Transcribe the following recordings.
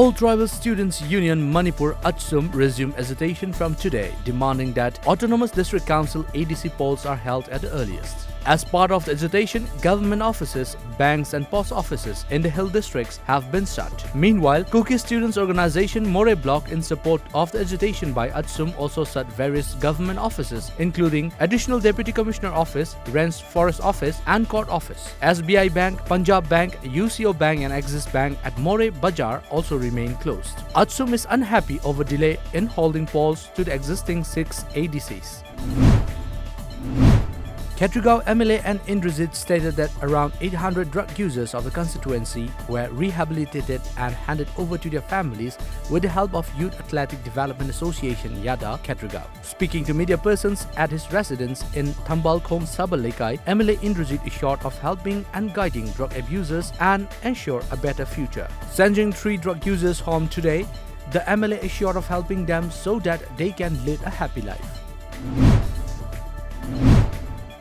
All Tribal Students Union Manipur Atsum resume agitation from today, demanding that Autonomous District Council ADC polls are held at the earliest. As part of the agitation, government offices, banks and post offices in the hill districts have been shut. Meanwhile, Kuki Students Organization More Bloc, in support of the agitation by Atsum, also shut various government offices including Additional Deputy Commissioner Office, Range Forest Office and Court Office. SBI Bank, Punjab Bank, UCO Bank and Axis Bank at More Bazaar also remain closed. Atsum is unhappy over delay in holding polls to the existing 6 ADCs. Ketrigao MLA and Indrajit stated that around 800 drug users of the constituency were rehabilitated and handed over to their families with the help of Youth Athletic Development Association Yada Ketrigao. Speaking to media persons at his residence in Thambalkhom Sabalekai, MLA Indrajit assured of helping and guiding drug abusers and ensure a better future. Sending 3 drug users home today, the MLA assured of helping them so that they can lead a happy life.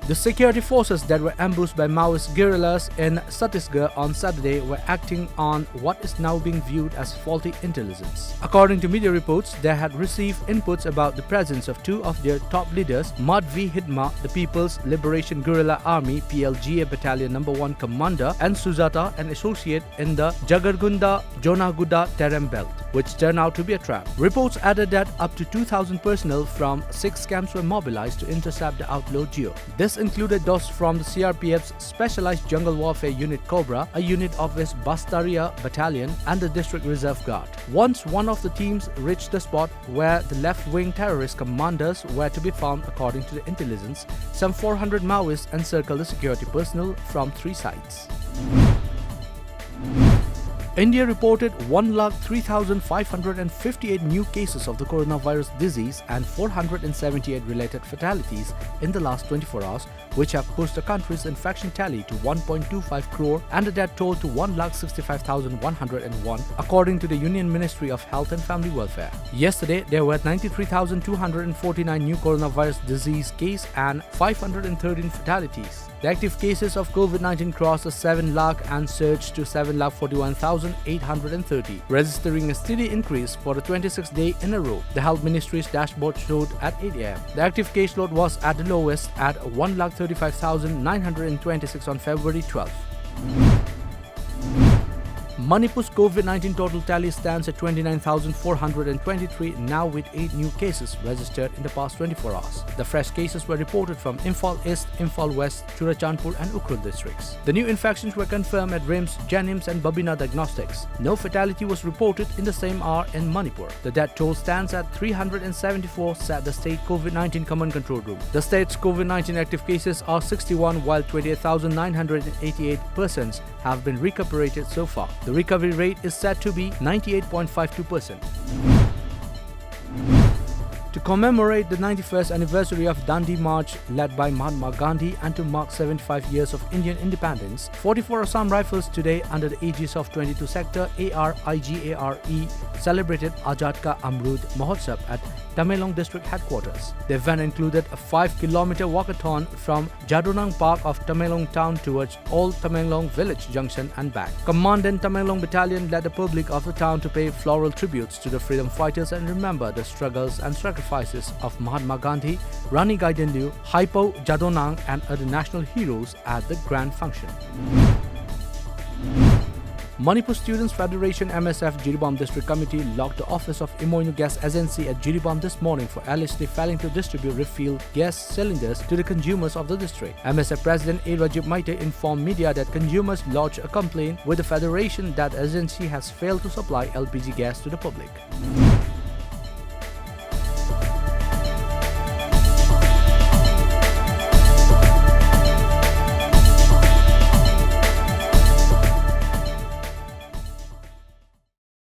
The security forces that were ambushed by Maoist guerrillas in Chhattisgarh on Saturday were acting on what is now being viewed as faulty intelligence. According to media reports, they had received inputs about the presence of 2 of their top leaders, Madhvi Hidma, the People's Liberation Guerrilla Army PLGA Battalion No. 1 Commander, and Sujata, an associate in the Jagargunda Jonaguda terrain belt, which turned out to be a trap. Reports added that up to 2,000 personnel from 6 camps were mobilized to intercept the outlaw duo. This included those from the CRPF's Specialized Jungle Warfare Unit Cobra, a unit of its Bastaria Battalion, and the District Reserve Guard. Once one of the teams reached the spot where the left-wing terrorist commanders were to be found, according to the intelligence, some 400 Maoists encircled the security personnel from 3 sides. India reported 1,03,558 new cases of the coronavirus disease and 478 related fatalities in the last 24 hours, which have pushed the country's infection tally to 1.25 crore and the death toll to 1,65,101, according to the Union Ministry of Health and Family Welfare. Yesterday, there were 93,249 new coronavirus disease cases and 513 fatalities. The active cases of COVID-19 crossed the 7 lakh and surged to 7,41,830, registering a steady increase for the 26th day in a row. The Health Ministry's dashboard showed at 8 am. The active caseload was at the lowest at 1,35,926 on February 12th. Manipur's COVID-19 total tally stands at 29,423, now with 8 new cases registered in the past 24 hours. The fresh cases were reported from Imphal East, Imphal West, Churachandpur and Ukhrul districts. The new infections were confirmed at RIMS, Janims and Babina Diagnostics. No fatality was reported in the same hour in Manipur. The death toll stands at 374, said the state COVID-19 Command Control Room. The state's COVID-19 active cases are 61, while 28,988 persons have been recuperated so far. The recovery rate is said to be 98.52%. To commemorate the 91st anniversary of Dandi March led by Mahatma Gandhi and to mark 75 years of Indian independence, 44 Assam Rifles today, under the aegis of 22 Sector ARIGARE, celebrated Azad Ka Amrut Mahotsav at Tamelong District Headquarters. The event included a 5-kilometer walkathon from Jadonang Park of Tamelong Town towards Old Tamelong Village Junction and back. Commandant Tamelong Battalion led the public of the town to pay floral tributes to the freedom fighters and remember the struggles and sacrifices of Mahatma Gandhi, Rani Gaidendu, Haipo Jadonang and other national heroes at the grand function. Manipur Students Federation MSF Jiribam District Committee locked the office of Imoinu Gas Agency at Jiribam this morning for allegedly failing to distribute refilled gas cylinders to the consumers of the district. MSF President A. Rajib Maite informed media that consumers lodged a complaint with the federation that the agency has failed to supply LPG gas to the public.